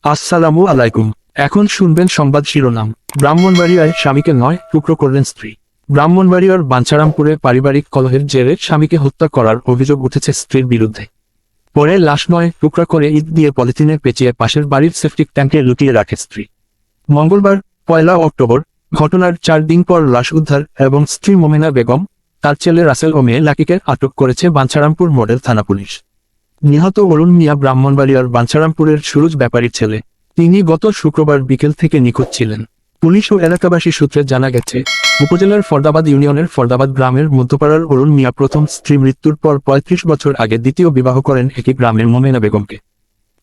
আসসালামু আলাইকুম। এখন শুনবেন সংবাদ শিরোনাম। ব্রাহ্মণবাড়িয়ায় স্বামীকে 9 টুকরো করলেন স্ত্রী। ব্রাহ্মণবাড়িয়ার বাঞ্ছারামপুরে পারিবারিক কলহের জেরে স্বামীকে হত্যা করার অভিযোগ উঠেছে স্ত্রীর বিরুদ্ধে। পরে লাশ 9 টুকরা করে ইট দিয়ে পলিথিনে পেঁচিয়ে পাশের বাড়ির সেপটিক ট্যাঙ্কে লুকিয়ে রাখে স্ত্রী। মঙ্গলবার 1 অক্টোবর ঘটনার 4 দিন পর লাশ উদ্ধার এবং স্ত্রী মোমেনা বেগম, তার ছেলে রাসেল ও মেয়ে লাকিকে আটক করেছে বাঞ্ছারামপুর মডেল থানা পুলিশ। নিহত অরুণ মিয়া ব্রাহ্মণবাড়িয়ার বাঞ্ছারামপুরের সুরজ ব্যাপারীর ছেলে। তিনি গত শুক্রবার বিকেল থেকে নিখোঁজ ছিলেন। পুলিশ ও এলাকাবাসী সূত্রে জানা গেছে, উপজেলার ফরদাবাদ ইউনিয়নের ফরদাবাদ গ্রামের মধ্যপাড়ার অরুণ মিয়া প্রথম স্ত্রী মৃত্যুর পর ৩৫ বছর আগে দ্বিতীয় বিবাহ করেন একই গ্রামের মোমেনা বেগমকে।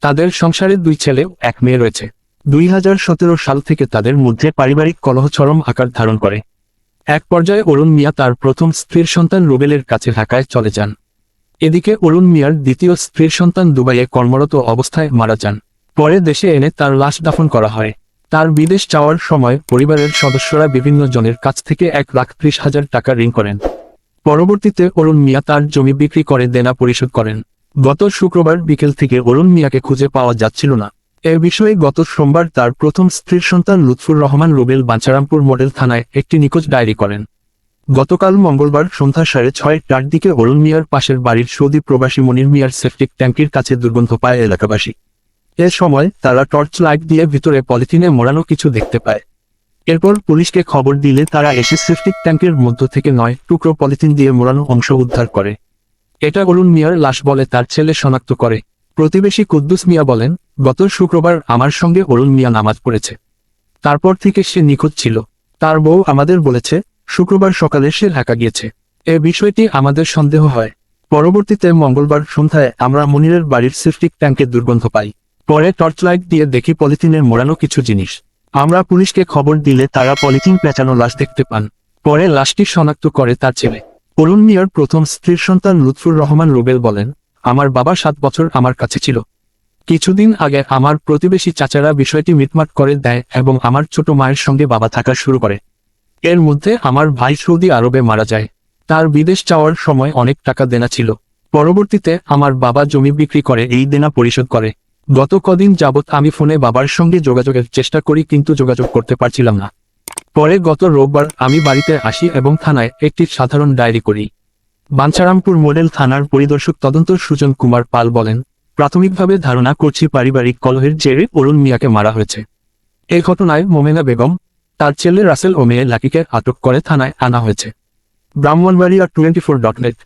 তাদের সংসারে 2 ছেলে ও 1 মেয়ে রয়েছে। 2017 সাল থেকে তাদের মধ্যে পারিবারিক কলহ চরম আকার ধারণ করে। এক পর্যায়ে অরুণ মিয়া তার প্রথম স্ত্রীর সন্তান রুবেলের কাছে ঢাকায় চলে যান। এদিকে অরুণ মিয়ার দ্বিতীয় স্ত্রীর সন্তান দুবাইয়ে কর্মরত অবস্থায় মারা যান। পরে দেশে এনে তার লাশ দাফন করা হয়। তার বিদেশ যাওয়ার সময় পরিবারের সদস্যরা বিভিন্ন জনের কাছ থেকে 1,30,000 টাকা ঋণ করেন। পরবর্তীতে অরুণ মিয়া তার জমি বিক্রি করে দেনা পরিশোধ করেন। গত শুক্রবার বিকেল থেকে অরুণ মিয়াকে খুঁজে পাওয়া যাচ্ছিল না। এ বিষয়ে গত সোমবার তার প্রথম স্ত্রীর সন্তান লুৎফুর রহমান রুবেল বাঞ্ছারামপুর মডেল থানায় একটি নিখোঁজ ডায়েরি করেন। গতকাল মঙ্গলবার সন্ধ্যা 6:30টার দিকে অরুণ মিয়ার পাশের বাড়ির সৌদি প্রবাসী মনির মিয়ার সেপটিক ট্যাঙ্কির কাছে দুর্গন্ধ পায় এলাকাবাসী। এ সময় তারা টর্চ লাইট দিয়ে ভিতরে পলিথিনে মোড়ানো কিছু দেখতে পায়। এরপর পুলিশকে খবর দিলে তারা এসে সেপটিক ট্যাঙ্কের মধ্য থেকে 9 টুকরো পলিথিন দিয়ে মোড়ানো অংশ উদ্ধার করে। এটা অরুণ মিয়ার লাশ বলে তার ছেলে শনাক্ত করে। প্রতিবেশী কুদ্দুস মিয়া বলেন, গত শুক্রবার আমার সঙ্গে অরুণ মিয়া নামাজ পড়েছে। তারপর থেকে সে নিখোঁজ ছিল। তার বউ আমাদের বলেছে, শুক্রবার সকালে সে ঢাকা গিয়েছে। এ বিষয়টি আমাদের সন্দেহ হয়। পরবর্তীতে মঙ্গলবার সন্ধ্যায় আমরা মনিরের বাড়ির সেপটিক ট্যাঙ্কে দুর্গন্ধ পাই। পরে টর্চলাইট দিয়ে দেখি পলিথিনের মোড়ানো কিছু জিনিস। আমরা পুলিশকে খবর দিলে তারা পলিথিন পেঁচানো লাশ দেখতে পান। পরে লাশটি শনাক্ত করে তার ছেলে। অরুণ মিয়ার প্রথম স্ত্রীর সন্তান লুৎফুর রহমান রুবেল বলেন, আমার বাবা 7 বছর আমার কাছে ছিল। কিছুদিন আগে আমার প্রতিবেশী চাচারা বিষয়টি মিটমাট করে দেয় এবং আমার ছোট মায়ের সঙ্গে বাবা থাকা শুরু করে। এর মধ্যে আমার ভাই সৌদি আরবে মারা যায়। তার বিদেশ যাওয়ার সময় অনেক টাকা দেনা ছিল। পরবর্তীতে আমার বাবা জমি বিক্রি করে এই দেনা পরিশোধ করে। গত কদিন যাবৎ আমি ফোনে বাবার সঙ্গে যোগাযোগের চেষ্টা করি কিন্তু যোগাযোগ করতে পারছিলাম না। পরে গত রোববার আমি বাড়িতে আসি এবং থানায় একটি সাধারণ ডায়েরি করি। বাঞ্ছারামপুর মডেল থানার পরিদর্শক তদন্ত সুজন কুমার পাল বলেন, প্রাথমিকভাবে ধারণা করছি পারিবারিক কলহের জেরে অরুণ মিয়াকে মারা হয়েছে। এই ঘটনায় মোমেনা বেগম, তার ছেলে রাসেল ও মেয়ে লাকিকে আটক করে থানায় আনা হয়েছে। ব্রাহ্মণবাড়িয়া 24.net।